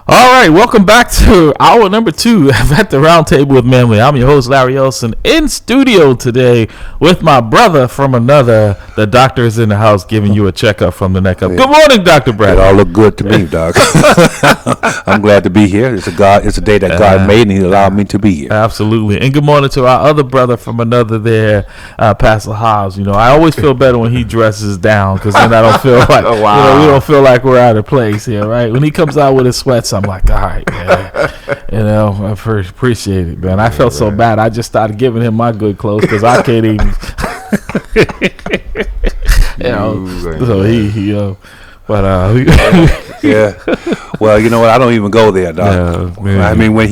All right, welcome back to hour number 2 at the Round Table with Manly. I'm your host, Larry Olson, in studio today with my brother from another. The doctor is in the house giving you a checkup from the neck up. Good morning, Dr. Brad. It all look good to me, Doc. I'm glad to be here. It's a day that God made, and He allowed me to be here. Absolutely. And good morning to our other brother from another there, Pastor Hobbs. You know, I always feel better when he dresses down because then I don't feel like, we don't feel like we're out of place here, right? When he comes out with his sweats, I'm like, all right, man. You know, I appreciate it, man. I felt so bad. I just started giving him my good clothes because I can't even. So yeah. Well, you know what? I don't even go there, Doc. I mean, when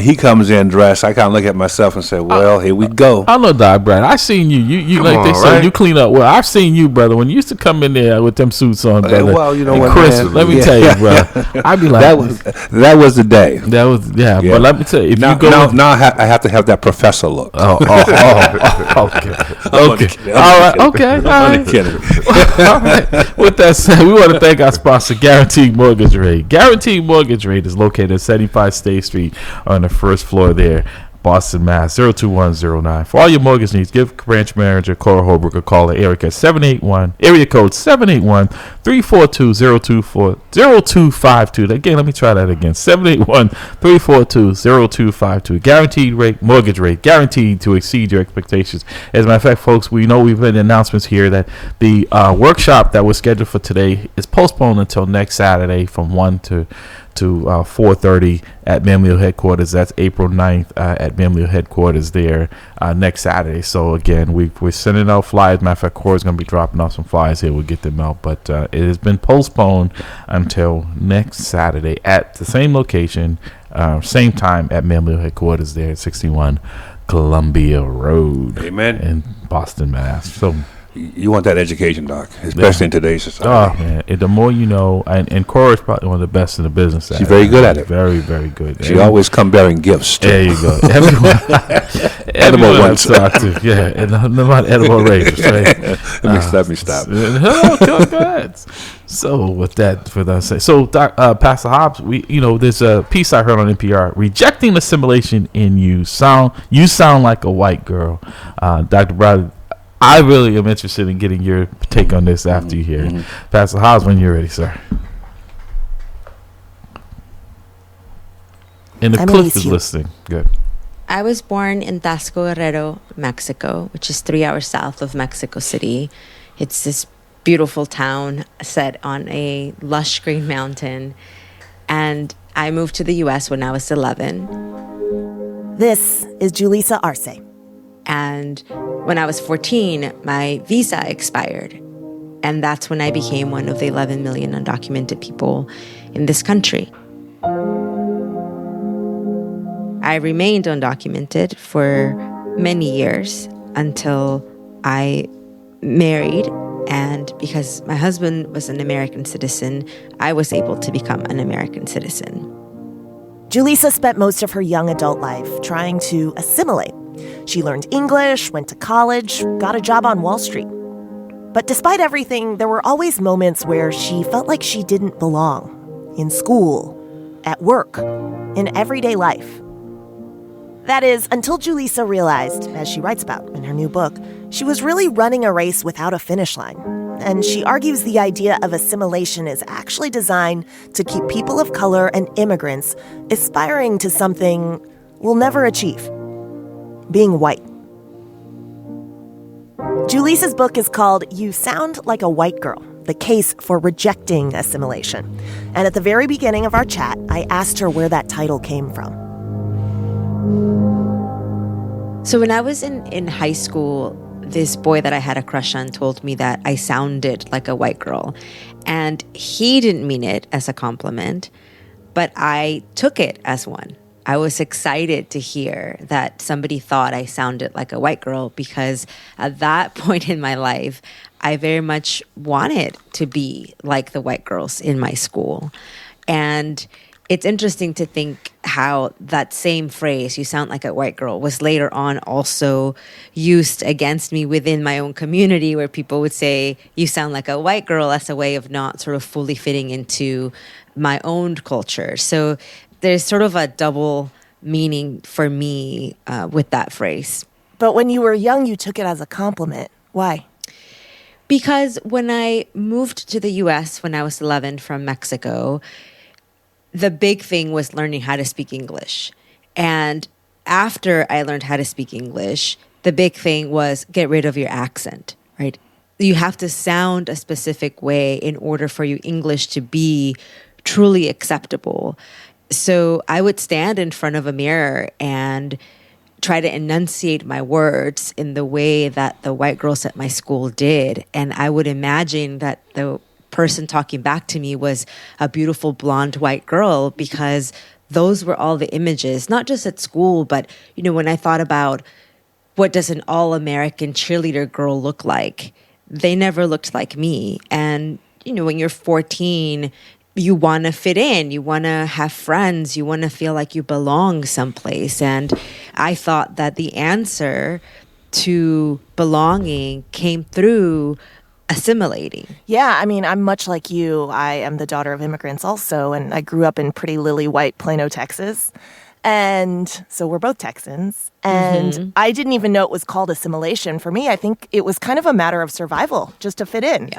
he comes in dressed, I kind of look at myself and say, well, here we go. I know, Doc, Brad. I seen you. You like they say, you clean up well. I've seen you, brother. When you used to come in there with them suits on, brother. Well, you know what, Chris, man? let me tell you, bro. I'd be like, that was the day. That was, yeah. But let me tell you, if now, you go now I have to have that professor look. Okay. All right. Okay. All right. With that said, we want to thank our sponsor, Guaranteed Mortgage Rate. Guaranteed Mortgage Rate is located at 75 State Street on the first floor there, Boston, Mass. 02109. For all your mortgage needs, give branch manager Cora Holbrook a call at area code 781-0252. Again, let me try that again. 781-342-0252. Guaranteed rate, mortgage rate, guaranteed to exceed your expectations. As a matter of fact, folks, we know we've had announcements here that the workshop that was scheduled for today is postponed until next Saturday from 1 to 4:30 at Mamleo headquarters. That's April 9th at Mamleo headquarters there next Saturday. So again, we're sending out flyers. Matter of fact, Cora's going to be dropping off some flyers here. We'll get them out, but it has been postponed until next Saturday at the same location, same time at Mamleo headquarters there at 61 Columbia Road. Amen. In Boston, Mass. So you want that education, Doc, especially in today's society. Oh, man. The more you know, and Cora is probably one of the best in the business. She's very good at it. Very, very good. She always come bearing gifts, too. There you go. Edible ones. Yeah, and not edible razors. Right? Let me stop. Go ahead. So with that, for that say, so Pastor Hobbs, there's a piece I heard on NPR, rejecting assimilation in you sound like a white girl. Dr. Browder, I really am interested in getting your take on this after you hear it. Pastor Hobbs, when you're ready, sir. And the Cliff is listening. Good. I was born in Tasco Guerrero, Mexico, which is 3 hours south of Mexico City. It's this beautiful town set on a lush green mountain. And I moved to the U.S. when I was 11. This is Julissa Arce. And when I was 14, my visa expired. And that's when I became one of the 11 million undocumented people in this country. I remained undocumented for many years until I married. And because my husband was an American citizen, I was able to become an American citizen. Julissa spent most of her young adult life trying to assimilate. She learned English, went to college, got a job on Wall Street. But despite everything, there were always moments where she felt like she didn't belong. In school, at work, in everyday life. That is, until Julissa realized, as she writes about in her new book, she was really running a race without a finish line. And she argues the idea of assimilation is actually designed to keep people of color and immigrants aspiring to something we'll never achieve. Being white. Julissa's book is called You Sound Like a White Girl, The Case for Rejecting Assimilation. And at the very beginning of our chat, I asked her where that title came from. So when I was in high school, this boy that I had a crush on told me that I sounded like a white girl. And he didn't mean it as a compliment, but I took it as one. I was excited to hear that somebody thought I sounded like a white girl because at that point in my life, I very much wanted to be like the white girls in my school. And it's interesting to think how that same phrase, "you sound like a white girl," was later on also used against me within my own community, where people would say, "you sound like a white girl," as a way of not sort of fully fitting into my own culture. So there's sort of a double meaning for me with that phrase. But when you were young, you took it as a compliment. Why? Because when I moved to the US when I was 11 from Mexico, the big thing was learning how to speak English. And after I learned how to speak English, the big thing was get rid of your accent, right? You have to sound a specific way in order for your English to be truly acceptable. So I would stand in front of a mirror and try to enunciate my words in the way that the white girls at my school did. And I would imagine that the person talking back to me was a beautiful blonde white girl, because those were all the images, not just at school, but, you know, when I thought about what does an all-American cheerleader girl look like, they never looked like me. And, you know, when you're 14, you want to fit in, you want to have friends, you want to feel like you belong someplace. And I thought that the answer to belonging came through assimilating. Yeah, I mean, I'm much like you. I am the daughter of immigrants also, and I grew up in pretty lily white Plano, Texas. And so we're both Texans. And I didn't even know it was called assimilation. For me, I think it was kind of a matter of survival, just to fit in.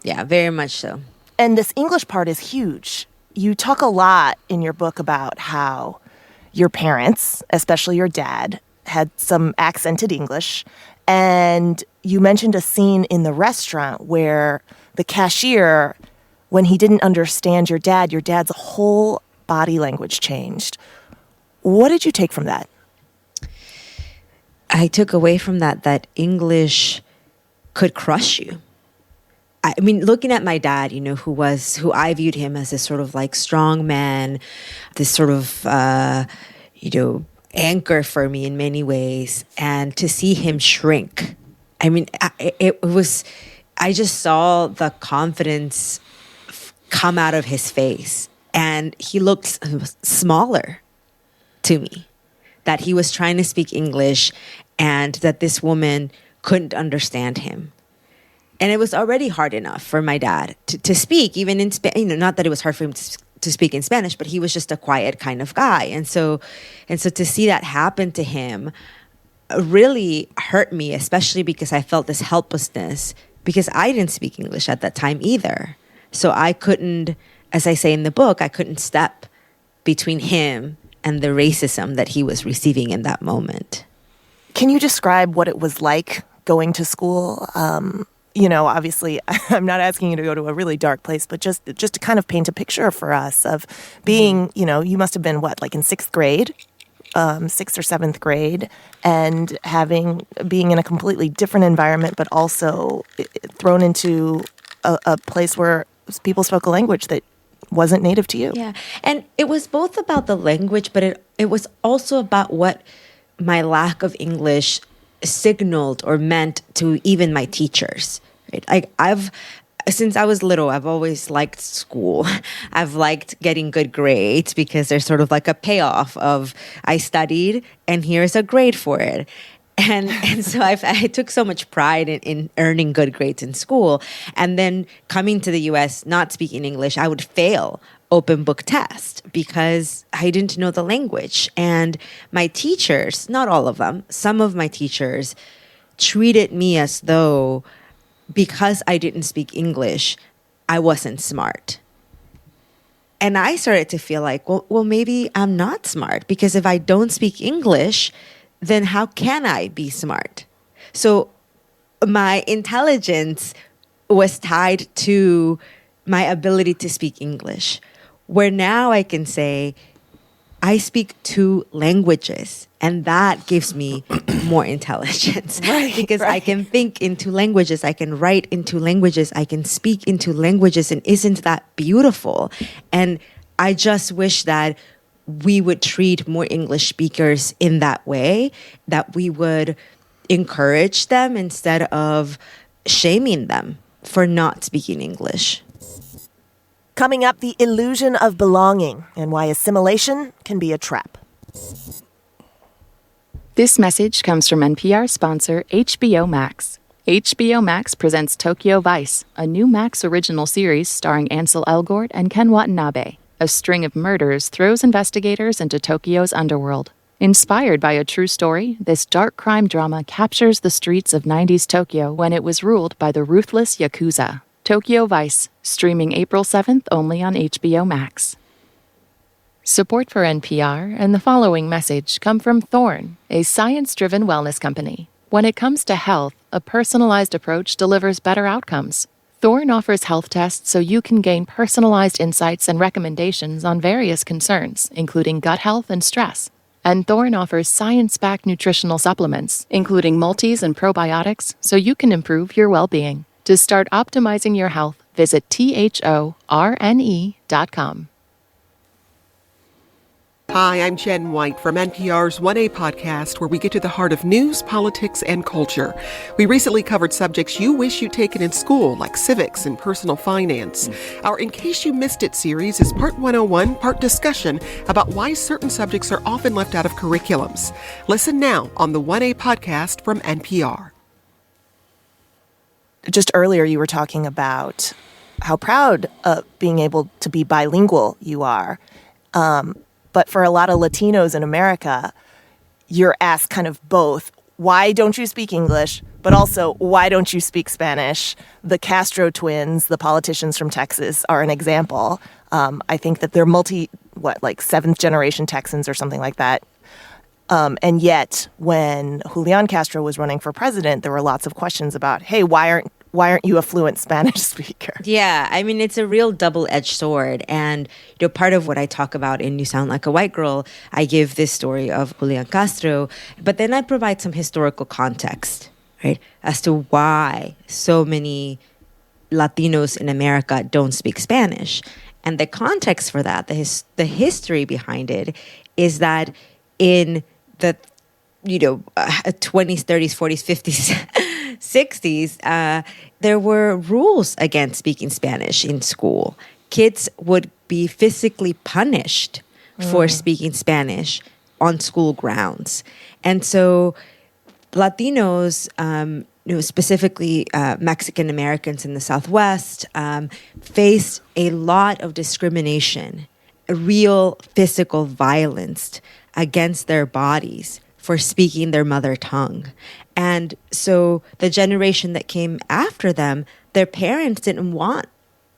Yeah, very much so. And this English part is huge. You talk a lot in your book about how your parents, especially your dad, had some accented English. And you mentioned a scene in the restaurant where the cashier, when he didn't understand your dad's whole body language changed. What did you take from that? I took away from that English could crush you. I mean, looking at my dad, you know, who I viewed him as this sort of like strong man, this sort of, anchor for me in many ways. And to see him shrink, I mean, I just saw the confidence come out of his face, and he looked smaller to me, that he was trying to speak English and that this woman couldn't understand him. And it was already hard enough for my dad to speak, even in Spanish. You know, not that it was hard for him to speak in Spanish, but he was just a quiet kind of guy. And so to see that happen to him really hurt me, especially because I felt this helplessness, because I didn't speak English at that time either. So I couldn't, as I say in the book, I couldn't step between him and the racism that he was receiving in that moment. Can you describe what it was like going to school? You know, obviously, I'm not asking you to go to a really dark place, but just to kind of paint a picture for us of being, you know, you must have been like in sixth or seventh grade, and being in a completely different environment, but also thrown into a place where people spoke a language that wasn't native to you. Yeah, and it was both about the language, but it was also about what my lack of English signaled or meant to even my teachers. Right? Like since I was little, I've always liked school. I've liked getting good grades because there's sort of like a payoff of I studied and here's a grade for it. And so I took so much pride in earning good grades in school. And then coming to the US, not speaking English, I would fail open book test because I didn't know the language. And my teachers, not all of them, some of my teachers treated me as though because I didn't speak English, I wasn't smart. And I started to feel like, well, maybe I'm not smart, because if I don't speak English, then how can I be smart? So my intelligence was tied to my ability to speak English, where now I can say, I speak 2 languages, and that gives me more intelligence. Because I can think in 2 languages, I can write in 2 languages, I can speak in 2 languages, and isn't that beautiful? And I just wish that we would treat more English speakers in that way, that we would encourage them instead of shaming them for not speaking English. Coming up, the illusion of belonging and why assimilation can be a trap. This message comes from NPR sponsor HBO Max. HBO Max presents Tokyo Vice, a new Max original series starring Ansel Elgort and Ken Watanabe. A string of murders throws investigators into Tokyo's underworld. Inspired by a true story, this dark crime drama captures the streets of 90s Tokyo when it was ruled by the ruthless Yakuza. Tokyo Vice, streaming April 7th only on HBO Max. Support for NPR and the following message come from Thorne, a science-driven wellness company. When it comes to health, a personalized approach delivers better outcomes. Thorne offers health tests so you can gain personalized insights and recommendations on various concerns, including gut health and stress. And Thorne offers science-backed nutritional supplements, including multis and probiotics, so you can improve your well-being. To start optimizing your health, visit thorne.com. Hi, I'm Jen White from NPR's 1A podcast, where we get to the heart of news, politics, and culture. We recently covered subjects you wish you'd taken in school, like civics and personal finance. Our In Case You Missed It series is part 101, part discussion about why certain subjects are often left out of curriculums. Listen now on the 1A podcast from NPR. Just earlier, you were talking about how proud of being able to be bilingual you are. But for a lot of Latinos in America, you're asked kind of both, why don't you speak English? But also, why don't you speak Spanish? The Castro twins, the politicians from Texas, are an example. I think that they're seventh generation Texans or something like that. And yet, when Julian Castro was running for president, there were lots of questions about, hey, why aren't you a fluent Spanish speaker? Yeah, I mean, it's a real double-edged sword. And, part of what I talk about in You Sound Like a White Girl, I give this story of Julian Castro, but then I provide some historical context, right, as to why so many Latinos in America don't speak Spanish. And the context for that, the history behind it, is that in the 20s, 30s, 40s, 50s, 60s, there were rules against speaking Spanish in school. Kids would be physically punished for speaking Spanish on school grounds. And so Latinos, specifically Mexican Americans in the Southwest, faced a lot of discrimination, real physical violence against their bodies for speaking their mother tongue. And so the generation that came after them, their parents didn't want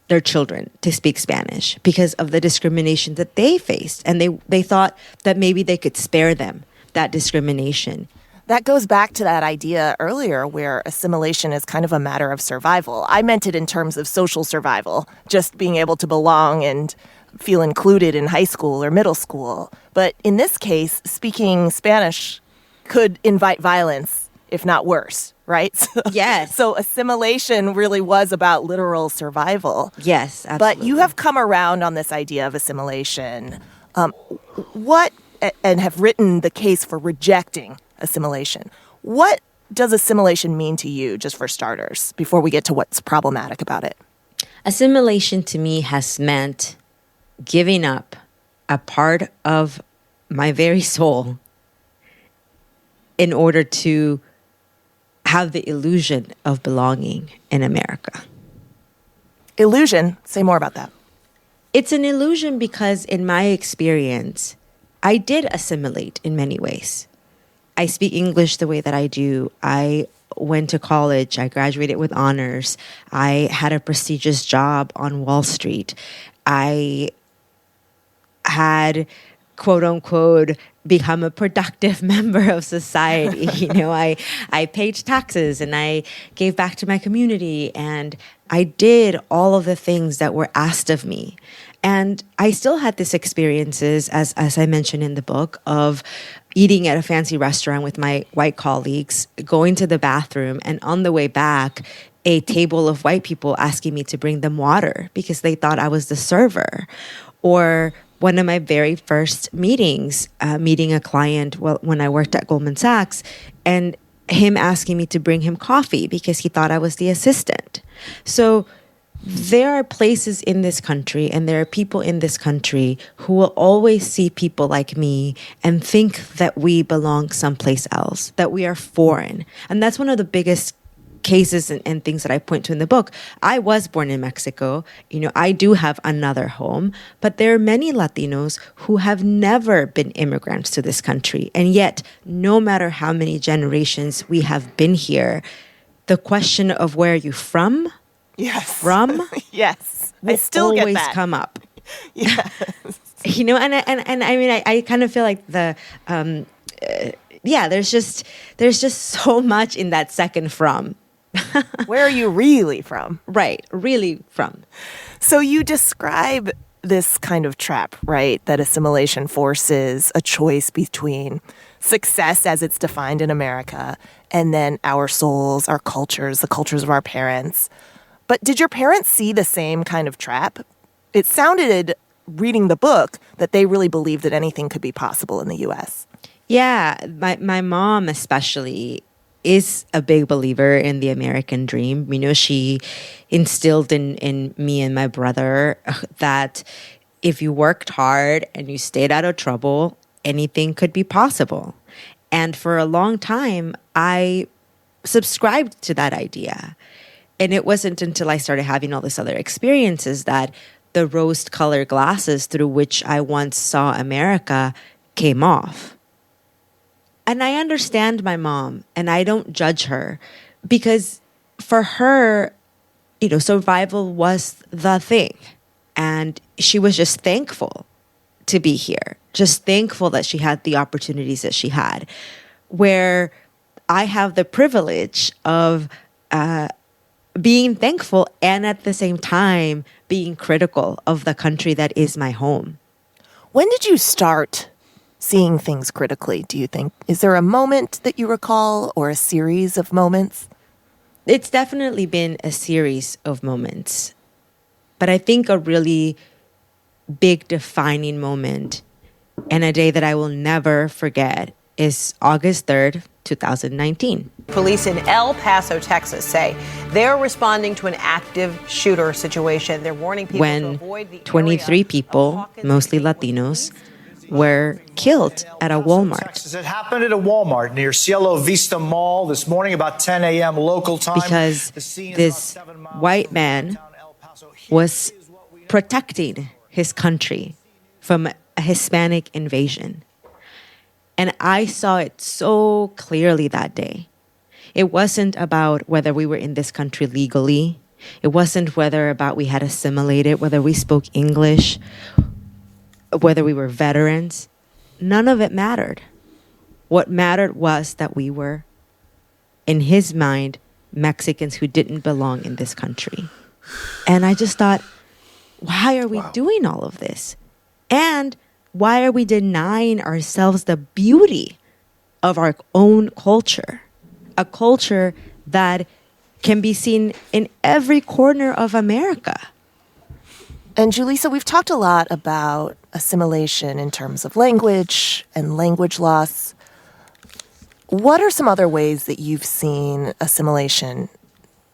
their children to speak Spanish because of the discrimination that they faced. And they thought that maybe they could spare them that discrimination. That goes back to that idea earlier where assimilation is kind of a matter of survival. I meant it in terms of social survival, just being able to belong and feel included in high school or middle school. But in this case, speaking Spanish could invite violence, if not worse, right? Yes. So assimilation really was about literal survival. Yes, absolutely. But you have come around on this idea of assimilation. And have written the case for rejecting assimilation. What does assimilation mean to you, just for starters, before we get to what's problematic about it? Assimilation to me has meant giving up a part of my very soul in order to have the illusion of belonging in America. Illusion? Say more about that. It's an illusion because in my experience, I did assimilate in many ways. I speak English the way that I do. I went to college. I graduated with honors. I had a prestigious job on Wall Street. I had, quote unquote, become a productive member of society. I paid taxes and I gave back to my community and I did all of the things that were asked of me. And I still had these experiences, as I mentioned in the book, of eating at a fancy restaurant with my white colleagues, going to the bathroom, and on the way back, a table of white people asking me to bring them water because they thought I was the server. Or one of my very first meetings, meeting a client when I worked at Goldman Sachs, and him asking me to bring him coffee because he thought I was the assistant. So there are places in this country and there are people in this country who will always see people like me and think that we belong someplace else, that we are foreign. And that's one of the biggest cases and things that I point to in the book. I was born in Mexico. I do have another home, but there are many Latinos who have never been immigrants to this country. And yet, no matter how many generations we have been here, the question of where are you from? Yes. From? Yes. Will I still get always that. come up. Yes. And I mean, I kind of feel like there's just so much in that second from. Where are you really from? Right, really from. So you describe this kind of trap, right? That assimilation forces a choice between success as it's defined in America and then our souls, our cultures, the cultures of our parents. But did your parents see the same kind of trap? It sounded, reading the book, that they really believed that anything could be possible in the U.S. Yeah, my mom especially is a big believer in the American dream. She instilled in me and my brother that if you worked hard and you stayed out of trouble, anything could be possible. And for a long time, I subscribed to that idea. And it wasn't until I started having all these other experiences that the rose-colored glasses through which I once saw America came off. And I understand my mom, and I don't judge her, because for her, survival was the thing. And she was just thankful to be here, just thankful that she had the opportunities that she had. Where I have the privilege of being thankful and at the same time being critical of the country that is my home. When did you start seeing things critically, do you think? Is there a moment that you recall or a series of moments? It's definitely been a series of moments. But I think a really big defining moment and a day that I will never forget is August 3rd, 2019. Police in El Paso, Texas say they're responding to an active shooter situation. They're warning people to avoid the area. 23 people, mostly Latinos, were killed at a Walmart. Texas. It happened at a Walmart near Cielo Vista Mall this morning about 10 a.m. local time. Because this white man was protecting his country from a Hispanic invasion. And I saw it so clearly that day. It wasn't about whether we were in this country legally. It wasn't whether about we had assimilated, whether we spoke English, whether we were veterans. None of it mattered. What mattered was that we were, in his mind, Mexicans who didn't belong in this country. And I just thought, why are we doing all of this? And why are we denying ourselves the beauty of our own culture? A culture that can be seen in every corner of America. And Julissa, we've talked a lot about assimilation in terms of language and language loss. What are some other ways that you've seen assimilation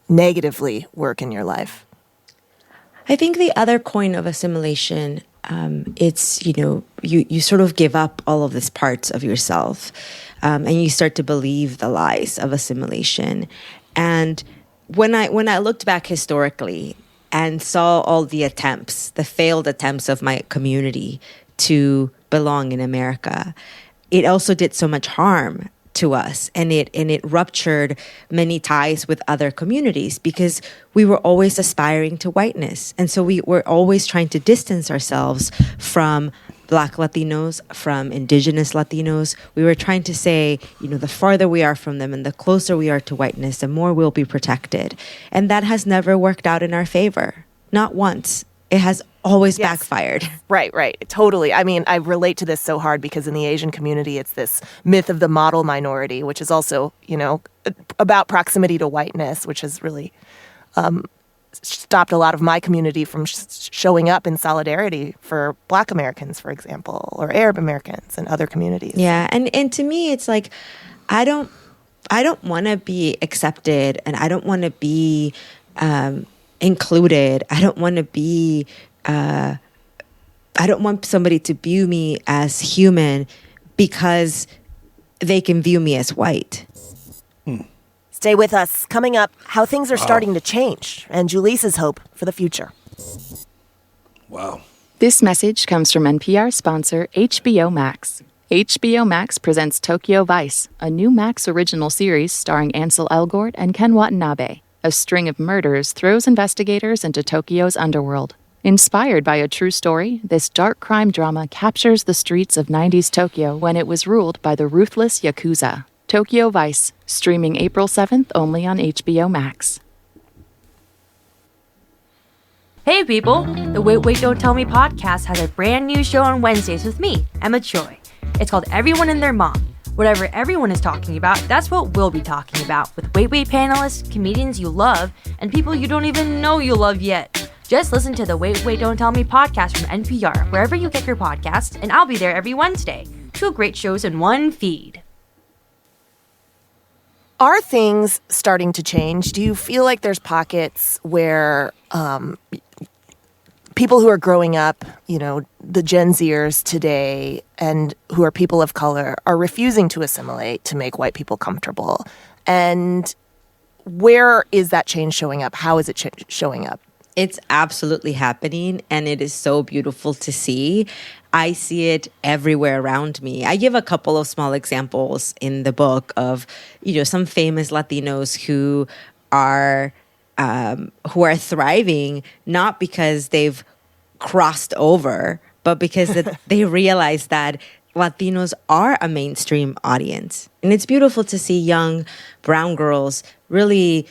negatively work in your life? I think the other coin of assimilation, it's, you sort of give up all of these parts of yourself and you start to believe the lies of assimilation. And when I looked back historically and saw all the attempts, the failed attempts of my community to belong in America, it also did so much harm to us, and it ruptured many ties with other communities because we were always aspiring to whiteness. And so we were always trying to distance ourselves from Black Latinos, from Indigenous Latinos. We were trying to say, the farther we are from them and the closer we are to whiteness, the more we'll be protected. And that has never worked out in our favor. Not once. It has always backfired. Right. Totally. I mean, I relate to this so hard because in the Asian community, it's this myth of the model minority, which is also, about proximity to whiteness, which has really stopped a lot of my community from showing up in solidarity for Black Americans, for example, or Arab Americans and other communities. Yeah. And to me, it's like, I don't want to be accepted and I don't want to be included. I don't want to be, I don't want somebody to view me as human because they can view me as white. Stay with us. Coming up, how things are starting to change and Julisa's hope for the future. Wow. This message comes from NPR sponsor HBO Max. HBO Max presents Tokyo Vice, a new Max original series starring Ansel Elgort and Ken Watanabe. A string of murders throws investigators into Tokyo's underworld. Inspired by a true story, this dark crime drama captures the streets of 90s Tokyo when it was ruled by the ruthless Yakuza. Tokyo Vice, streaming April 7th only on HBO Max. Hey people! The Wait, Don't Tell Me podcast has a brand new show on Wednesdays with me, Emma Choi. It's called Everyone and Their Mom. Whatever everyone is talking about, that's what we'll be talking about with Wait panelists, comedians you love, and people you don't even know you love yet. Just listen to the Wait, Don't Tell Me podcast from NPR, wherever you get your podcasts, and I'll be there every Wednesday. 2 great shows in one feed. Are things starting to change? Do you feel like there's pockets where people who are growing up, the Gen Zers today, and who are people of color, are refusing to assimilate to make white people comfortable? And where is that change showing up? How is it showing up? It's absolutely happening, and it is so beautiful to see. I see it everywhere around me. I give a couple of small examples in the book of, some famous Latinos who are thriving, not because they've crossed over, but because they realize that Latinos are a mainstream audience. And it's beautiful to see young brown girls really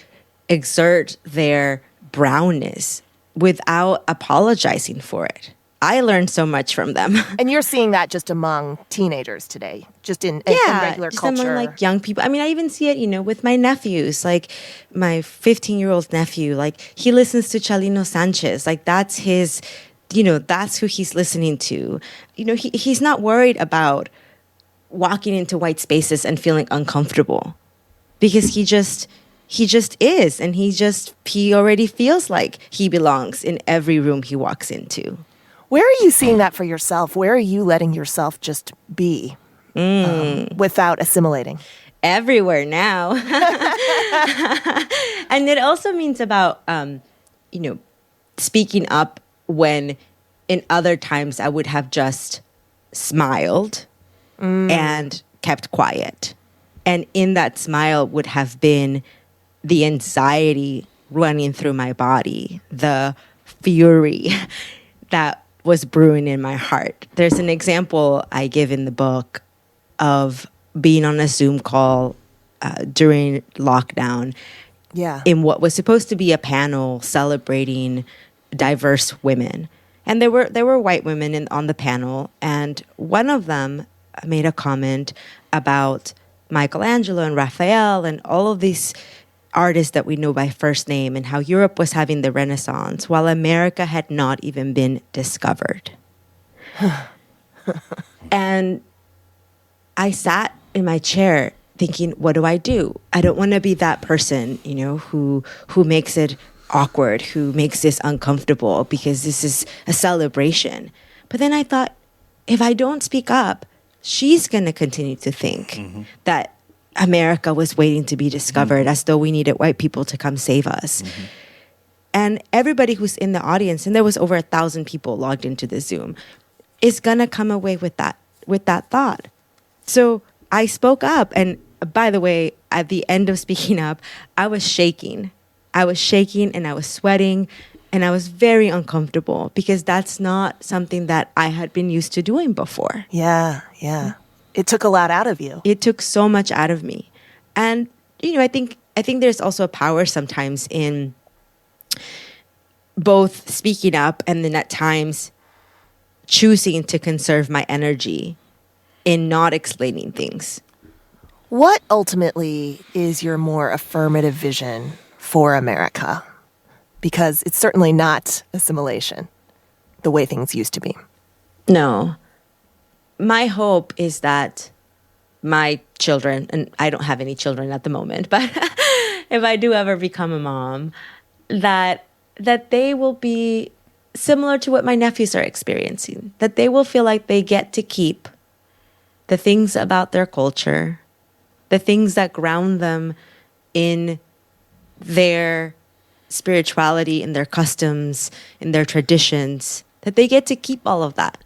exert their brownness without apologizing for it. I learned so much from them. And you're seeing that just among teenagers today, just in regular just culture. among young people. I mean, I even see it, with my nephews, like my 15-year-old nephew, he listens to Chalino Sanchez. That's his, that's who he's listening to. He's not worried about walking into white spaces and feeling uncomfortable because he just is. And he already feels like he belongs in every room he walks into. Where are you seeing that for yourself? Where are you letting yourself just be without assimilating? Everywhere now. And it also means about, speaking up when in other times I would have just smiled and kept quiet. And in that smile would have been the anxiety running through my body, the fury that was brewing in my heart. There's an example I give in the book of being on a Zoom call during lockdown in what was supposed to be a panel celebrating diverse women. And there were white women on the panel, and one of them made a comment about Michelangelo and Raphael and all of these artists that we know by first name and how Europe was having the Renaissance while America had not even been discovered. And I sat in my chair thinking, what do? I don't want to be that person, who makes it awkward, who makes this uncomfortable because this is a celebration. But then I thought, if I don't speak up, she's going to continue to think that America was waiting to be discovered as though we needed white people to come save us. And everybody who's in the audience, and there was over 1,000 people logged into the Zoom, is going to come away with that thought. So I spoke up. And by the way, at the end of speaking up, I was shaking. I was shaking and I was sweating and I was very uncomfortable because that's not something that I had been used to doing before. Yeah. It took a lot out of you. It took so much out of me. And, I think there's also a power sometimes in both speaking up and then at times choosing to conserve my energy in not explaining things. What ultimately is your more affirmative vision for America? Because it's certainly not assimilation the way things used to be. No. My hope is that my children, and I don't have any children at the moment, but if I do ever become a mom, that that they will be similar to what my nephews are experiencing, that they will feel like they get to keep the things about their culture, the things that ground them in their spirituality, in their customs, in their traditions, that they get to keep all of that.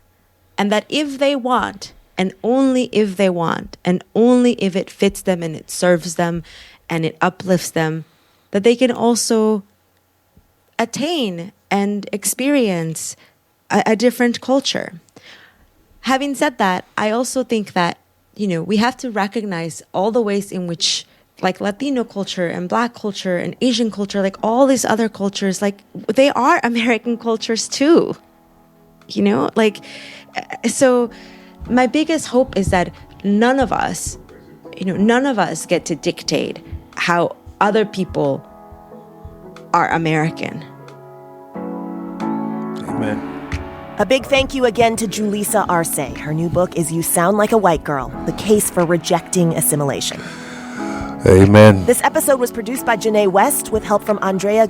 And that if they want, and only if they want, and only if it fits them and it serves them and it uplifts them, that they can also attain and experience a different culture. Having said that, I also think that, we have to recognize all the ways in which, like, Latino culture and Black culture and Asian culture, like all these other cultures, like, they are American cultures too. So my biggest hope is that none of us get to dictate how other people are American. Amen. A big thank you again to Julissa Arce. Her new book is You Sound Like a White Girl, The Case for Rejecting Assimilation. Amen. This episode was produced by Janae West with help from Andrea.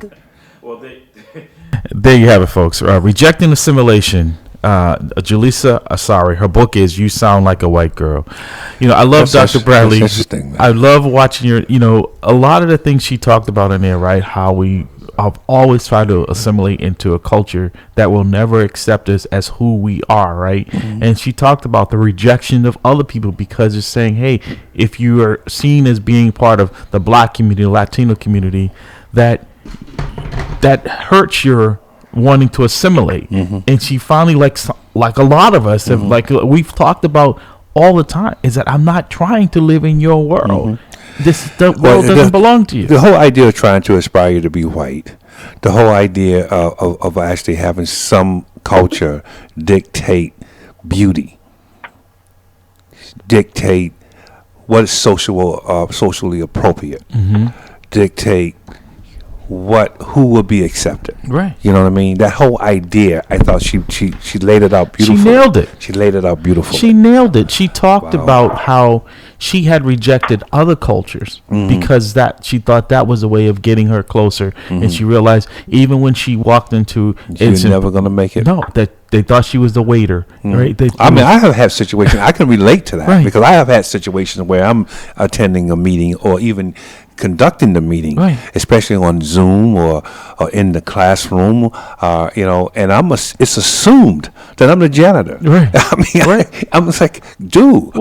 There you have it, folks. Rejecting Assimilation. Julissa Arce. Her book is You Sound Like a White Girl. I love Dr. Bradley. That's interesting, man. I love watching a lot of the things she talked about in there, right? How we have always tried to assimilate into a culture that will never accept us as who we are, right? Mm-hmm. And she talked about the rejection of other people because it's saying, hey, if you are seen as being part of the Black community, Latino community, that hurts your wanting to assimilate. Mm-hmm. And she finally, like a lot of us have, like we've talked about all the time, is that I'm not trying to live in your world. Mm-hmm. The world doesn't belong to you. The whole idea of trying to aspire to be white, the whole idea of actually having some culture dictate beauty, dictate what is socially appropriate, dictate who will be accepted. Right. You know what I mean? That whole idea, I thought she laid it out beautifully. She nailed it. She laid it out beautifully. She nailed it. She talked about how she had rejected other cultures because she thought that was a way of getting her closer. And she realized even when she walked into you're never going to make it. No, that they thought she was the waiter. Right? I have had situations, I can relate to that because I have had situations where I'm attending a meeting or even conducting the meeting, especially on Zoom or in the classroom, and it's assumed that I'm the janitor. Right. I'm just like, dude,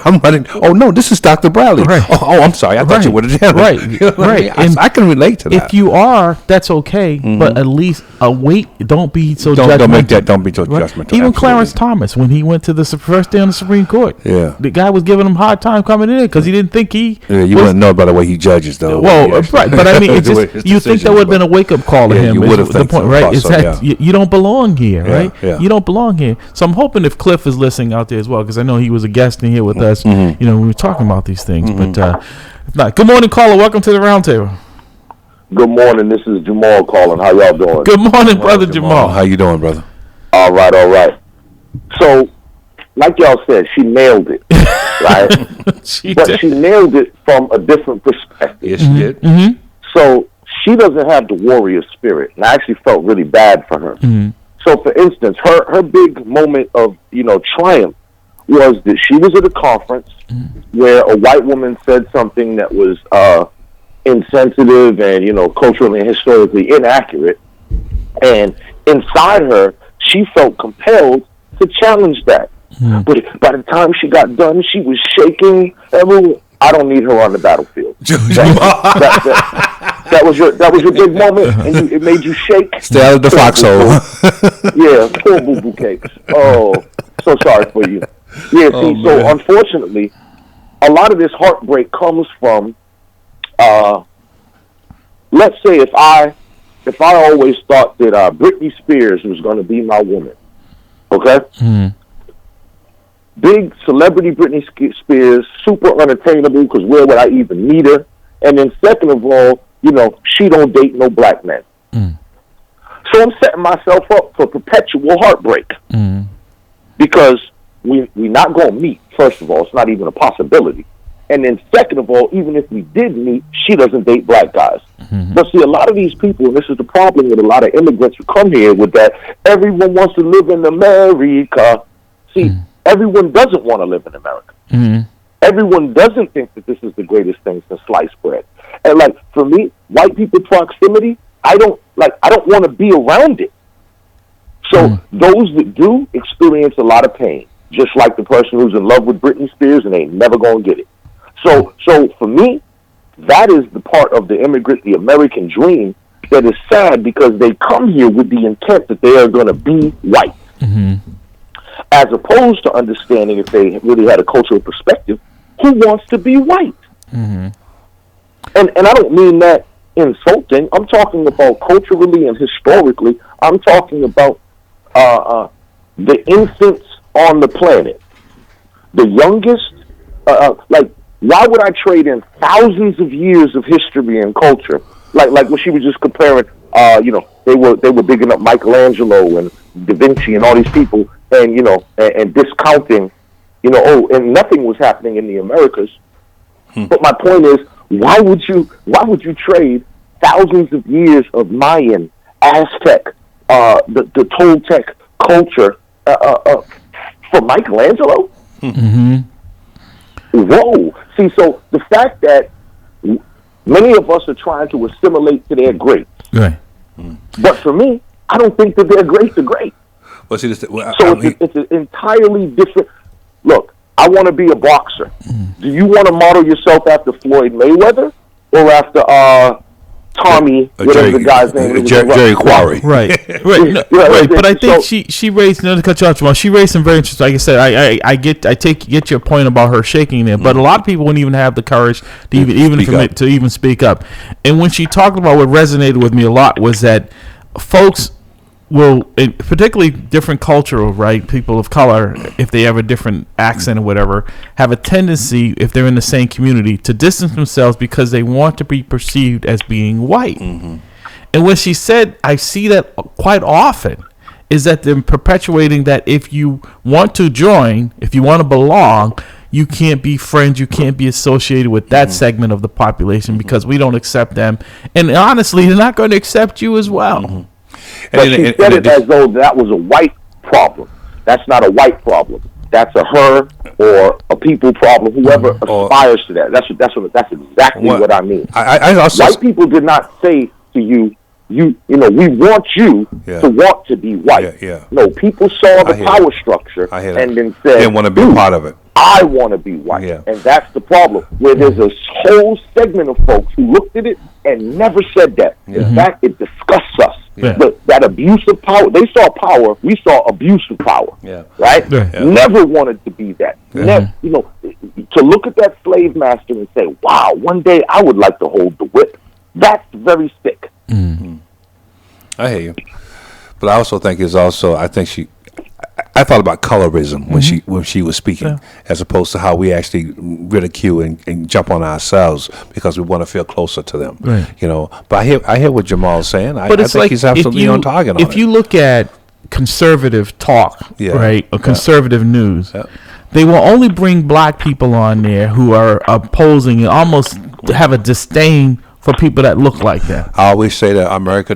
I'm running. Oh no, this is Dr. Bradley. Right. Oh, I'm sorry, I thought you were the janitor. Right, you know right. I mean? I can relate to that. If you are, that's okay, but at least don't be so judgmental. Don't be so judgmental. Even Clarence Thomas, when he went to the first day on the Supreme Court, the guy was giving him a hard time coming in because he didn't think he. You wouldn't know by the way he judges. Though, right, but I mean, it's just you think that would have been a wake up call to him. You would have the point, right? Is that you don't belong here, right? Yeah. You don't belong here. So I'm hoping if Cliff is listening out there as well, because I know he was a guest in here with us. We were talking about these things, but if not, good morning, caller. Welcome to the roundtable. Good morning. This is Jamal calling. How y'all doing? Good morning, brother Jamal. How you doing, brother? All right. So, like y'all said, she nailed it. Right? She nailed it from a different perspective. Yes, she did. Mm-hmm. So she doesn't have the warrior spirit, and I actually felt really bad for her. Mm-hmm. So, for instance, her big moment of triumph was that she was at a conference where a white woman said something that was insensitive and culturally and historically inaccurate, and inside her, she felt compelled to challenge that. But by the time she got done, she was shaking. I don't need her on the battlefield. That was your big moment, and it made you shake. Stay out of the foxhole. Yeah, poor boo boo cakes. Oh, so sorry for you. Yeah, so unfortunately, a lot of this heartbreak comes from, let's say, if I always thought that Britney Spears was going to be my woman, okay. Big celebrity Britney Spears, super unattainable because where would I even meet her? And then second of all, she don't date no black men. So I'm setting myself up for perpetual heartbreak because we not going to meet, first of all. It's not even a possibility. And then second of all, even if we did meet, she doesn't date black guys. But see, a lot of these people, and this is the problem with a lot of immigrants who come here, with that everyone wants to live in America. See, everyone doesn't want to live in America. Everyone doesn't think that this is the greatest thing since sliced bread. And like for me, white people proximity, I don't want to be around it. So those that do experience a lot of pain, just like the person who's in love with Britney Spears and ain't never gonna get it. So for me, that is the part of the immigrant, the American dream, that is sad because they come here with the intent that they are going to be white. As opposed to understanding, if they really had a cultural perspective, who wants to be white? And I don't mean that insulting. I'm talking about culturally and historically. I'm talking about the infants on the planet. The youngest, why would I trade in thousands of years of history and culture? Like when she was just comparing, they were bigging up Michelangelo and Da Vinci and all these people, and and discounting, and nothing was happening in the Americas. But my point is, why would you trade thousands of years of Mayan, Aztec, the Toltec culture for Michelangelo? Whoa. See, so the fact that many of us are trying to assimilate to their greats. Right. But for me, I don't think that their greats are great. Well, see, it's an entirely different... Look, I want to be a boxer. Do you want to model yourself after Floyd Mayweather or after Tommy, whatever the guy's name is? Jerry Quarry. Right. But I think she raised, not to cut you off, she raised some very interesting, like I said, I get your point about her shaking there, but a lot of people wouldn't even have the courage to even speak up. And when she talked about what resonated with me a lot was that folks will, particularly different cultural, right, people of color, if they have a different accent or whatever, have a tendency, if they're in the same community, to distance themselves because they want to be perceived as being white. And when she said, I see that quite often, is that they're perpetuating that if you want to join, if you want to belong, you can't be friends, you can't be associated with that segment of the population because we don't accept them. And honestly, they're not going to accept you as well. But she said it as though that was a white problem. That's not a white problem. That's a her or a people problem. Whoever aspires to that. That's exactly what I mean. I also, white people did not say to you, we want you to want to be white. No, people saw the power structure and then said, they want to be a part of it. I want to be white. And that's the problem, where there's a whole segment of folks who looked at it and never said that. In fact, it disgusts us. But that abuse of power, they saw power, we saw abuse of power. Right? Never wanted to be that. Never, to look at that slave master and say, wow, one day I would like to hold the whip. That's very sick. I hear you. But I also think I thought about colorism when she was speaking, as opposed to how we actually ridicule and jump on ourselves because we want to feel closer to them. But I hear what Jamal's saying. I think he's absolutely on target on it. If you look at conservative talk, right, or conservative news, they will only bring black people on there who are opposing and almost have a disdain for people that look like that. I always say that America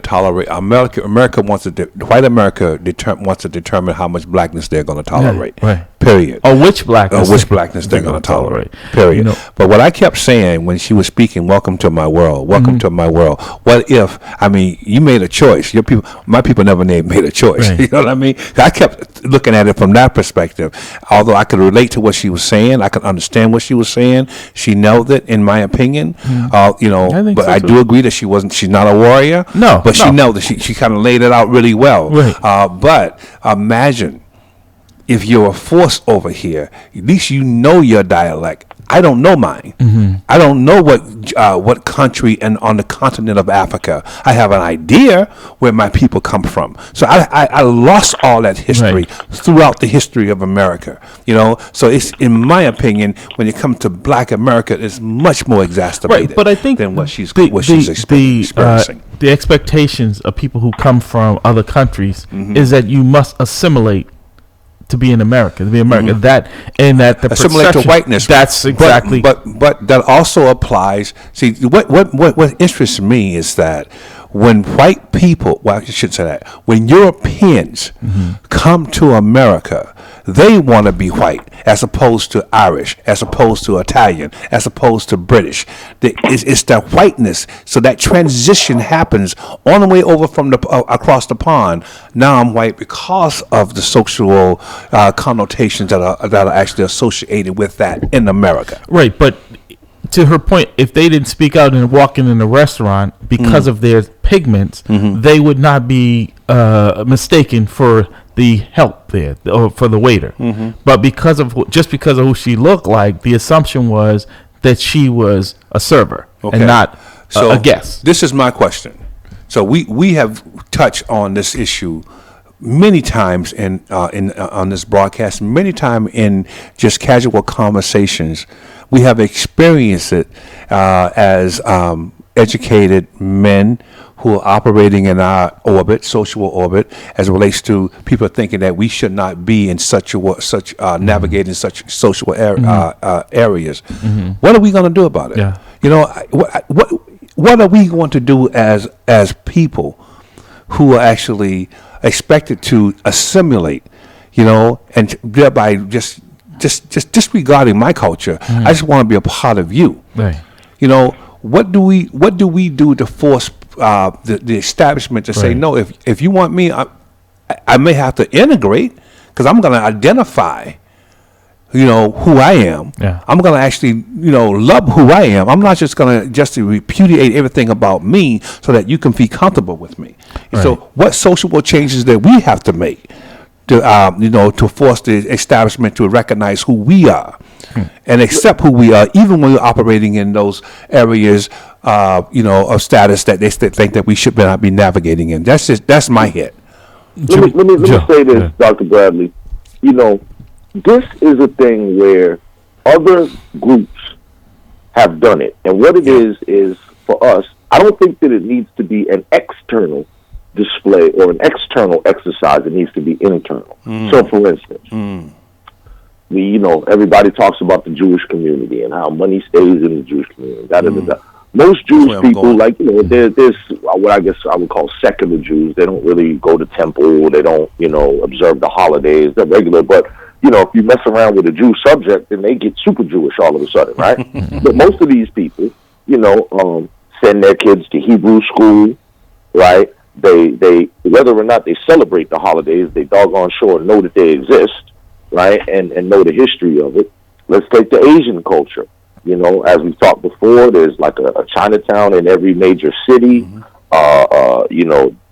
wants to wants to determine how much blackness they're going to tolerate. Period. Or which blackness they're going to tolerate. Period. But what I kept saying when she was speaking, welcome to my world, to my world. What if, you made a choice. My people never made a choice. You know what I mean? I kept looking at it from that perspective. Although I could relate to what she was saying, I could understand what she was saying. She nailed it, in my opinion. But I do agree that she's not a warrior. But she nailed it. She kind of laid it out really well. But imagine if you're a force over here, at least you know your dialect. I don't know mine. I don't know what country and on the continent of Africa. I have an idea where my people come from. So I lost all that history throughout the history of America. So it's, in my opinion, when it comes to Black America, it's much more exacerbated but I think than what she's experiencing. The expectations of people who come from other countries is that you must assimilate to be in America, to be America. That and that the assimilate to whiteness. That's exactly. But that also applies. See, what interests me is that when white people, well, I should say that when Europeans come to America, they want to be white as opposed to Irish, as opposed to Italian, as opposed to British. It's the whiteness. So that transition happens on the way over from across the pond. Now I'm white because of the social connotations that are actually associated with that in America. Right, but to her point, if they didn't speak out and walk in a restaurant because of their pigments, they would not be mistaken for the help there or for the waiter. But because of who she looked like, the assumption was that she was a server and not a guest. This is my question. So we have touched on this issue many times on this broadcast, many times in just casual conversations. We have experienced it as educated men who are operating in our orbit, social orbit, as it relates to people thinking that we should not be in navigating such social areas. What are we going to do about it? Yeah. You know, what are we going to do as people who are actually expected to assimilate, you know, and thereby just disregarding my culture? I just want to be a part of you. Right. You know, what do we do to force the establishment to say no? If you want me, I may have to integrate because I'm going to identify, you know, who I am. Yeah. I'm going to actually, you know, love who I am. I'm not just going to repudiate everything about me so that you can feel comfortable with me. Right. So, what social changes that we have to make to force the establishment to recognize who we are and accept who we are, even when we're operating in those areas, of status that they think that we should not be navigating in. That's my hit. Let me say this, Dr. Bradley. You know, this is a thing where other groups have done it, and what it is for us. I don't think that it needs to be an external display or an external exercise. It needs to be internal. So, for instance, everybody talks about the Jewish community and how money stays in the Jewish community. Most Jewish people, there's what I guess I would call secular Jews. They don't really go to temple. They don't, observe the holidays. They're regular, but if you mess around with a Jew subject, then they get super Jewish all of a sudden, right? But most of these people, send their kids to Hebrew school, right? They whether or not they celebrate the holidays, they doggone sure know that they exist, right? And know the history of it. Let's take the Asian culture. As we've talked before, there's like a Chinatown in every major city.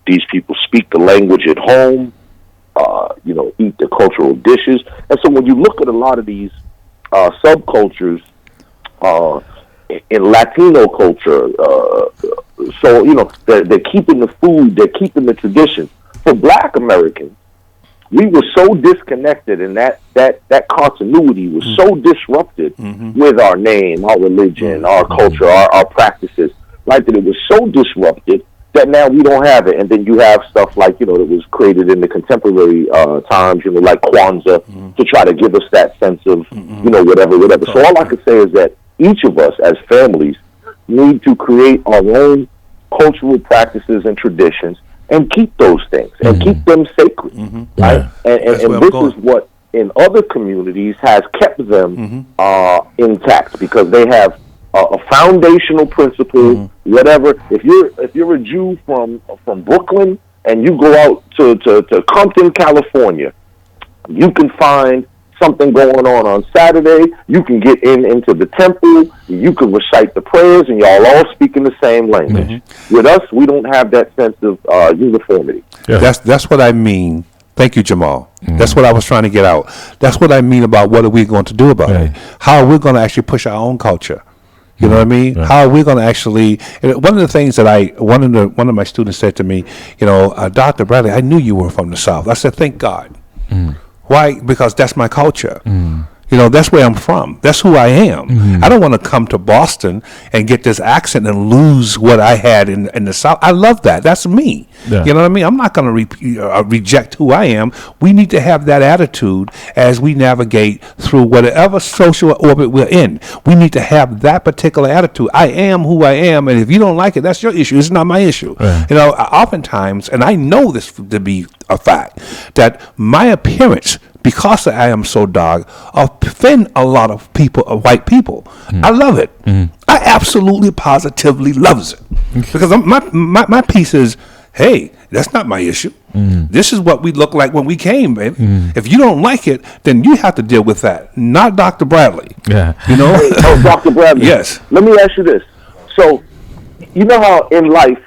These people speak the language at home, eat the cultural dishes. And so when you look at a lot of these subcultures in Latino culture, they're keeping the food, they're keeping the tradition. For Black Americans, we were so disconnected, and that continuity was so disrupted with our name, our religion, our culture, our practices, right? That it was so disrupted that now we don't have it. And then you have stuff like, that was created in the contemporary times, like Kwanzaa, to try to give us that sense of, whatever. So all I could say is that each of us as families need to create our own cultural practices and traditions and keep those things and keep them sacred, right? And this is what in other communities has kept them intact, because they have a foundational principle. Whatever, if you're a Jew from Brooklyn and you go out to Compton, California, you can find something going on Saturday. You can get into the temple. You can recite the prayers, and y'all all speaking the same language. With us, we don't have that sense of uniformity. Yeah. That's what I mean. Thank you, Jamal. That's what I was trying to get out. That's what I mean about what are we going to do about it. How are we going to actually push our own culture? You know what I mean? Right. How are we going to actually? One of the things that one of my students said to me, Dr. Bradley, I knew you were from the South. I said, thank God. Why? Because that's my culture. You know, that's where I'm from. That's who I am. I don't want to come to Boston and get this accent and lose what I had in the South. I love that. That's me. Yeah. You know what I mean? I'm not going to reject who I am. We need to have that attitude as we navigate through whatever social orbit we're in. We need to have that particular attitude. I am who I am, and if you don't like it, that's your issue. It's not my issue. Right. You know, oftentimes, and I know this to be a fact, that my appearance, because I am so dark, offend a lot of people, white people. I love it. I absolutely, positively loves it. Because my piece is, hey, that's not my issue. This is what we look like when we came, baby. If you don't like it, then you have to deal with that, not Dr. Bradley. Yeah. You know? Oh, Dr. Bradley. Yes. Let me ask you this. So, you know how in life,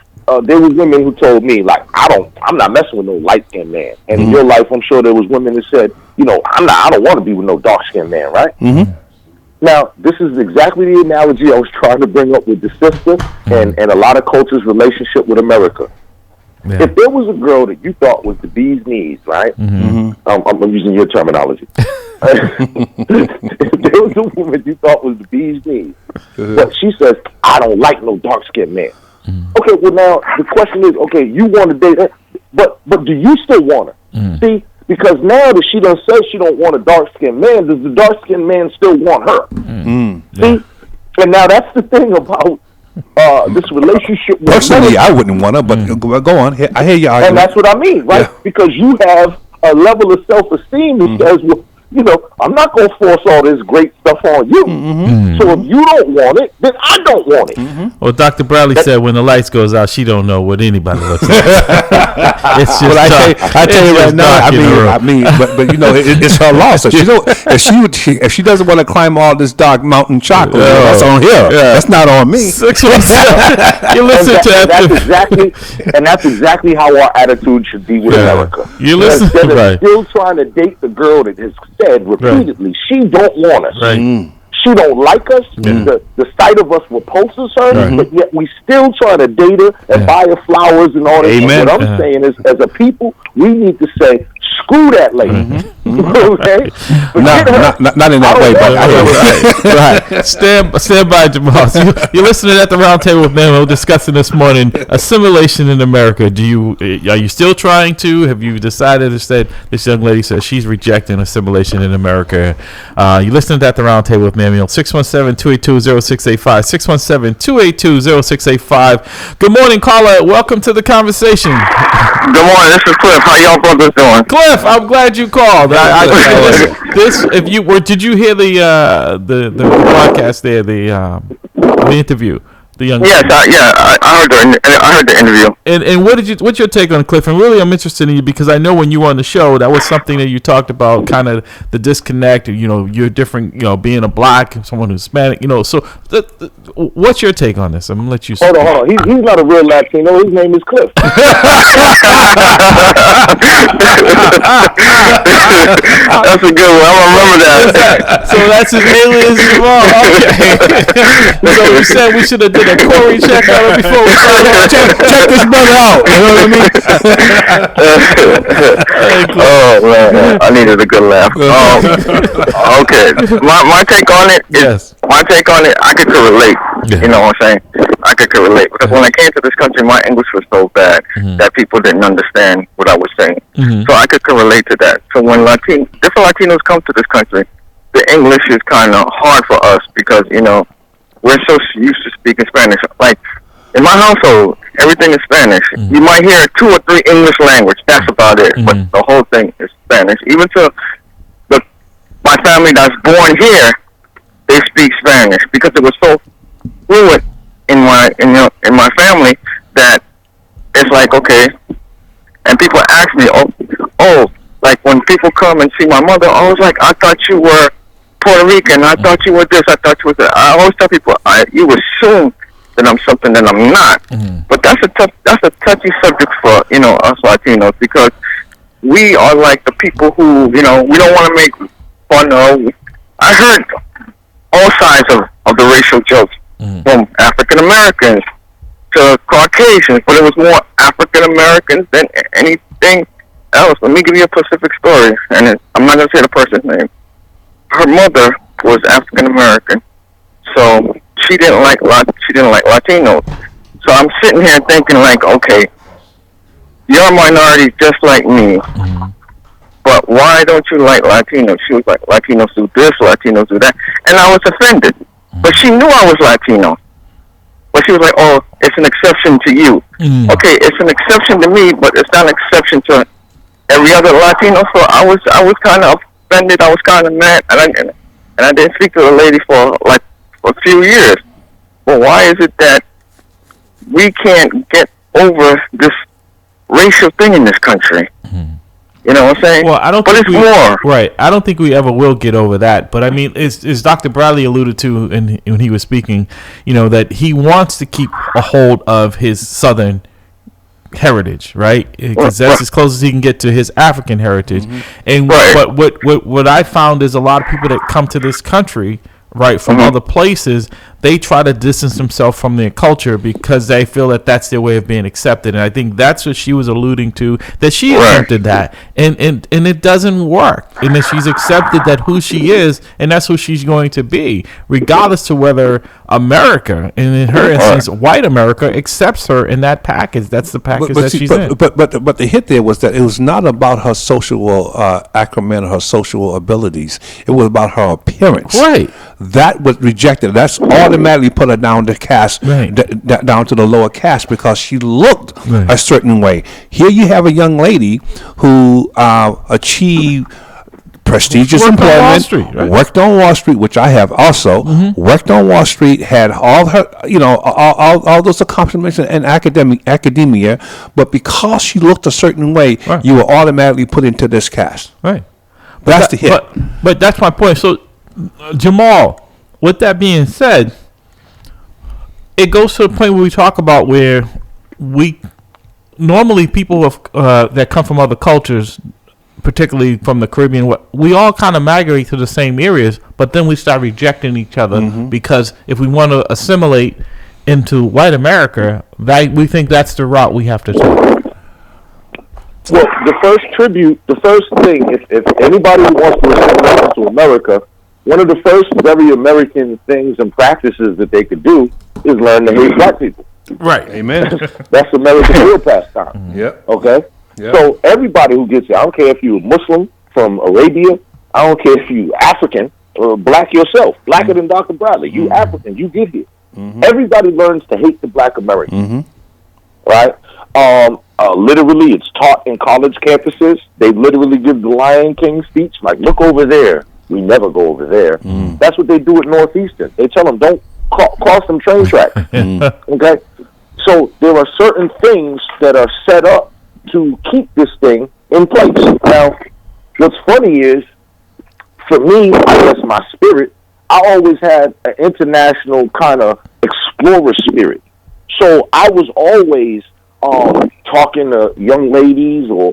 there was women who told me, like, I'm not messing with no light-skinned man. And in your life, I'm sure there was women that said, you know, I don't want to be with no dark-skinned man, right? Now, this is exactly the analogy I was trying to bring up with the sister and a lot of cultures' relationship with America. Yeah. If there was a girl that you thought was the bee's knees, right? I'm using your terminology. If there was a woman you thought was the bee's knees, but she says, I don't like no dark-skinned man. Okay, well now the question is, okay, you want to date her, but do you still want her? See, because now that she done said she don't want a dark-skinned man, does the dark-skinned man still want her? See, and now that's the thing about this relationship. Personally, I wouldn't want her, but go on. I hear you arguing. And that's what I mean, right? Yeah. Because you have a level of self-esteem that says, well, you know, I'm not going to force all this great stuff on you. So if you don't want it, then I don't want it. Well, Dr. Bradley said when the lights goes out, she don't know what anybody looks like. It's just I tell you right now, I mean, but you know, it's her loss. So if she doesn't want to climb all this dark mountain chocolate, that's on her. Yeah. That's not on me. 617. You listen that's exactly how our attitude should be with America. You listen. Instead of still trying to date the girl that has said repeatedly she don't want us. She don't like us. The sight of us repulses her, but yet we still try to date her and buy her flowers and all that. Amen. What I'm saying is, as a people, we need to say, screw that lady. Okay? Not in that way, but right. Stand by, Jamal. So you're listening at the Round Table with Memo discussing this morning assimilation in America. Are you still trying to? Have you decided? Instead, this young lady says she's rejecting assimilation in America. You listening at the Round Table with Memo 617-282-0685. 617-282-0685. Good morning, caller. Welcome to the conversation. Good morning. This is Cliff. How y'all brothers doing? Cliff, I'm glad you called. Did you hear the podcast there, the interview? The young yes, I heard the interview. And what's your take on Cliff? And really, I'm interested in you because I know when you were on the show, that was something that you talked about, kind of the disconnect. You know, you're different. You know, being a black, someone who's Hispanic. You know, so what's your take on this? I'm gonna let you. Hold on. He's not a real Latino. His name is Cliff. That's a good one. I'm gonna remember that. So that's his alias, Jamal. Okay. So we said we should have did a Corey check on it before we started. Check this brother out. You know what I mean? Oh man, I needed a good laugh. Okay, my take on it is my take on it. I could relate. You know what I'm saying? I could relate because when I came to this country, my English was so bad that people didn't understand what I was saying. So I could relate to that. So when different Latinos come to this country, the English is kind of hard for us because you know. We're so used to speaking Spanish. Like, in my household, everything is Spanish. You might hear 2 or 3 English language. That's about it. But the whole thing is Spanish. Even to my family that's born here, they speak Spanish because it was so fluent in my family that it's like, okay. And people ask me, oh, like when people come and see my mother, I was like, I thought you were Puerto Rican. I thought you were this. I thought you were that. I always tell people, you assume that I'm something that I'm not. But that's a touchy subject for us Latinos because we are like the people who we don't want to make fun of. I heard all sides of the racial jokes from African Americans to Caucasians, but it was more African Americans than anything else. Let me give you a specific story, and I'm not going to say the person's name. her mother was African American, so she didn't like Latinos. So I'm sitting here thinking like, okay, you're a minority just like me, but why don't you like Latinos? She was like, Latinos do this, Latinos do that, and I was offended. But she knew I was Latino. But she was like, oh, it's an exception to you. Okay, it's an exception to me, but it's not an exception to every other Latino. So I was kind of offended. I was kind of mad, and I didn't speak to the lady for like a few years. But why is it that we can't get over this racial thing in this country? You know what I'm saying? Well, I don't. But think it's more. more. Right. I don't think we ever will get over that. But I mean, as Dr. Bradley alluded to when he was speaking, you know, that he wants to keep a hold of his Southern heritage, right? Because that's as close as he can get to his African heritage. And what I found is a lot of people that come to this country, right, from other places, they try to distance themselves from their culture because they feel that that's their way of being accepted. And I think that's what she was alluding to, that she attempted that, and it doesn't work. And that she's accepted that who she is, and that's who she's going to be, regardless to whether America, and in her instance, white America, accepts her in that package. That's the package she's in. But the hit there was that it was not about her social acumen or her social abilities. It was about her appearance. Right. That was rejected. That's automatically put her down to caste, down to the lower caste, because she looked a certain way. Here you have a young lady who achieved prestigious employment, worked on Wall Street, which I have also, worked on Wall Street, had all her, all those accomplishments in academia, but because she looked a certain way, you were automatically put into this caste. Right. That's the hit. But that's my point. So, Jamal, with that being said, it goes to the point where we talk about where we normally people that come from other cultures, particularly from the Caribbean, we all kind of migrate to the same areas, but then we start rejecting each other because if we want to assimilate into white America, we think that's the route we have to take. Well, the first thing, if anybody wants to assimilate to America, one of the first very American things and practices that they could do is learn to hate black people. Right. Amen. That's America's real pastime. Yep. Okay? Yep. So everybody who gets it, I don't care if you're Muslim from Arabia, I don't care if you're African or black yourself, blacker than Dr. Bradley, you African, you get here. Everybody learns to hate the black American. Right? Literally, it's taught in college campuses. They literally give the Lion King speech, like, look over there. We never go over there. That's what they do at Northeastern. They tell them, don't cross them train tracks. Okay? So there are certain things that are set up to keep this thing in place. Now, what's funny is, for me, I guess my spirit, I always had an international kind of explorer spirit. So I was always talking to young ladies or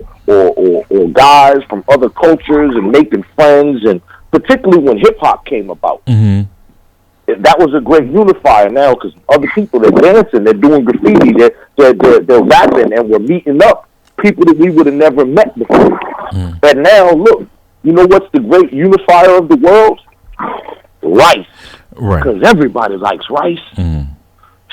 guys from other cultures and making friends, and particularly when hip-hop came about. That was a great unifier now, because other people, they're dancing, they're doing graffiti, they're rapping, and we're meeting up people that we would have never met before. And now, look, you know what's the great unifier of the world? Rice. Right. Because everybody likes rice.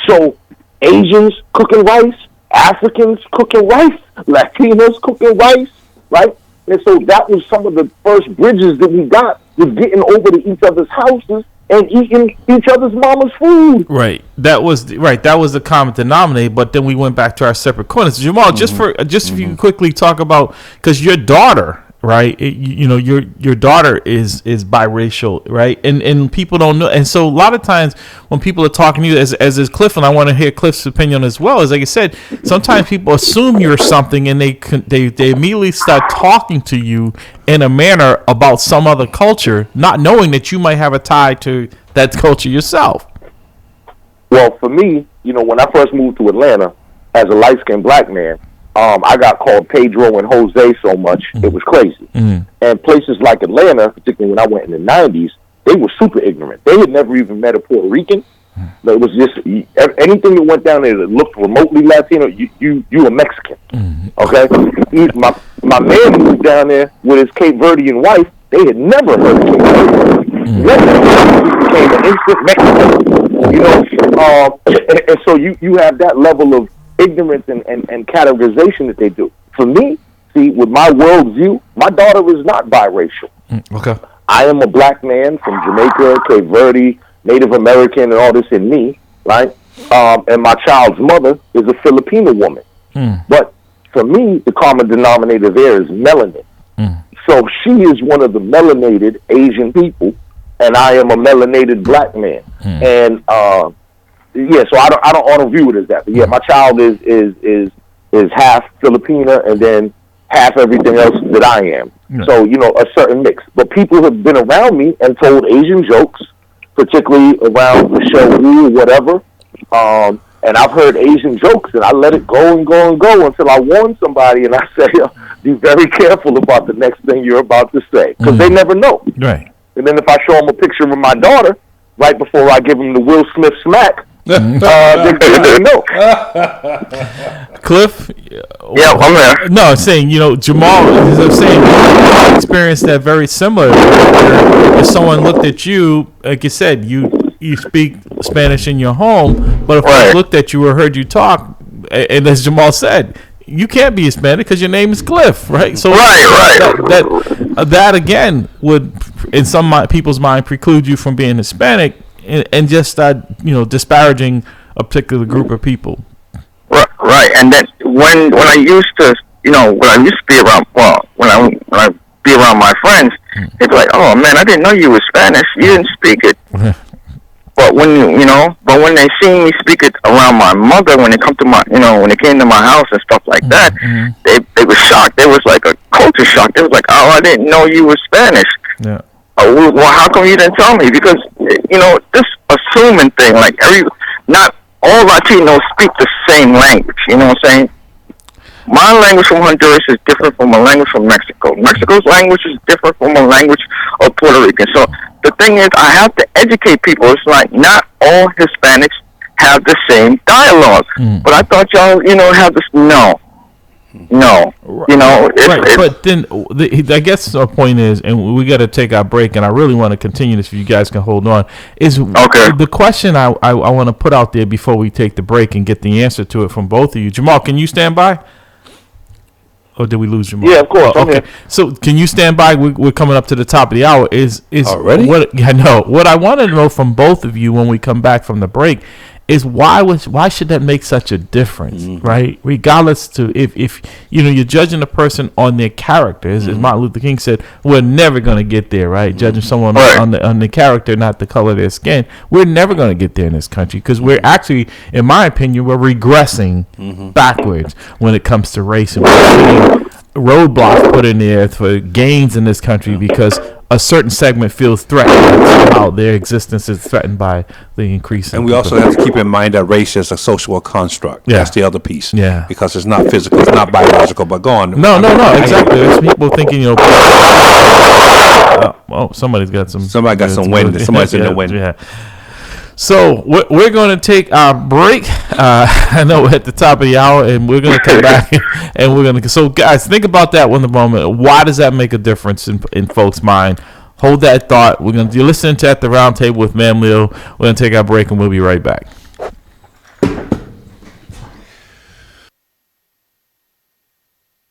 So Asians cooking rice, Africans cooking rice, Latinos cooking rice, right? And so that was some of the first bridges that we got, was getting over to each other's houses and eating each other's mama's food. Right. That was the common denominator. But then we went back to our separate corners. Jamal, just if you quickly talk about, because your daughter, right? Your daughter is biracial, right? And people don't know. And so a lot of times when people are talking to you, as is Cliff, and I want to hear Cliff's opinion as well, as like I said, sometimes people assume you're something, and they immediately start talking to you in a manner about some other culture, not knowing that you might have a tie to that culture yourself. Well, for me, when I first moved to Atlanta as a light-skinned black man, I got called Pedro and Jose so much, it was crazy. And places like Atlanta, particularly when I went in the 90s, they were super ignorant. They had never even met a Puerto Rican. It was just, anything that went down there that looked remotely Latino, you a Mexican. Okay? My man moved down there with his Cape Verdean wife. They had never heard King David. He became an instant Mexican. You know, and so you have that level of ignorance and categorization that they do. For me, see, with my worldview, my daughter is not biracial. Okay. I am a black man from Jamaica, Cape Verde, Native American, and all this in me, right? And my child's mother is a Filipino woman. But for me, the common denominator there is melanin. So she is one of the melanated Asian people, and I am a melanated black man. And yeah, so I don't view it as that. But yeah, my child is half Filipina and then half everything else that I am. So, you know, a certain mix. But people have been around me and told Asian jokes, particularly around the show or whatever. And I've heard Asian jokes, and I let it go and go and go until I warn somebody, and I say, be very careful about the next thing you're about to say, because they never know. Right. And then if I show them a picture of my daughter, right before I give them the Will Smith smack, they know. Cliff? Yeah, I'm there. No, I'm saying, you know, Jamal, as I'm saying, you experienced that very similar. If someone looked at you, like you said, you speak Spanish in your home, but if I looked at you or heard you talk, and as Jamal said, you can't be Hispanic because your name is Cliff, right? So that again would, in some people's mind, preclude you from being Hispanic and just start, you know, disparaging a particular group of people. Right, and then when I used to, you know, when I used to be around, when I be around my friends, they'd be like, "Oh man, I didn't know you were Spanish. You didn't speak it." But when when they see me speak it around my mother, when they come to my, you know, when they came to my house and stuff like that, they were shocked. There was like a culture shock. They was like, "Oh, I didn't know you were Spanish." Yeah. Well, how come you didn't tell me? Because, you know, this assuming thing, like not all Latinos speak the same language. You know what I'm saying? My language from Honduras is different from a language from Mexico. Mexico's language is different from a language of Puerto Rican. So the thing is, I have to educate people. It's like not all Hispanics have the same dialogue. But I thought y'all, you know, have this. No. You know, but then I guess our point is, and we got to take our break, and I really want to continue this if you guys can hold on, is the question I want to put out there before we take the break and get the answer to it from both of you. Jamal, can you stand by? Or did we lose Jamal? Yeah, of course. Okay. So can you stand by? We're coming up to the top of the hour. Is already? What I want to know from both of you when we come back from the break is why should that make such a difference, right? Regardless to if you know you're judging a person on their character, as Martin Luther King said, we're never going to get there, right? Judging someone on the character, not the color of their skin, we're never going to get there in this country because we're actually, in my opinion, we're regressing backwards when it comes to race, and we're getting roadblocks put in there for gains in this country because a certain segment feels threatened. Somehow their existence is threatened by the increase. And we also have to keep in mind that race is a social construct. Yeah. That's the other piece. Yeah. Because it's not physical, it's not biological, but go on. No, exactly. There's people thinking, you know, somebody's got some. Somebody got some wind. Somebody's in the wind. Yeah. So we're going to take our break. I know we're at the top of the hour, and we're going to come back, and we're going to. So, guys, think about that one moment. Why does that make a difference in folks' mind? Hold that thought. You're listening to At the Round Table with Ma'am Leo. We're going to take our break, and we'll be right back.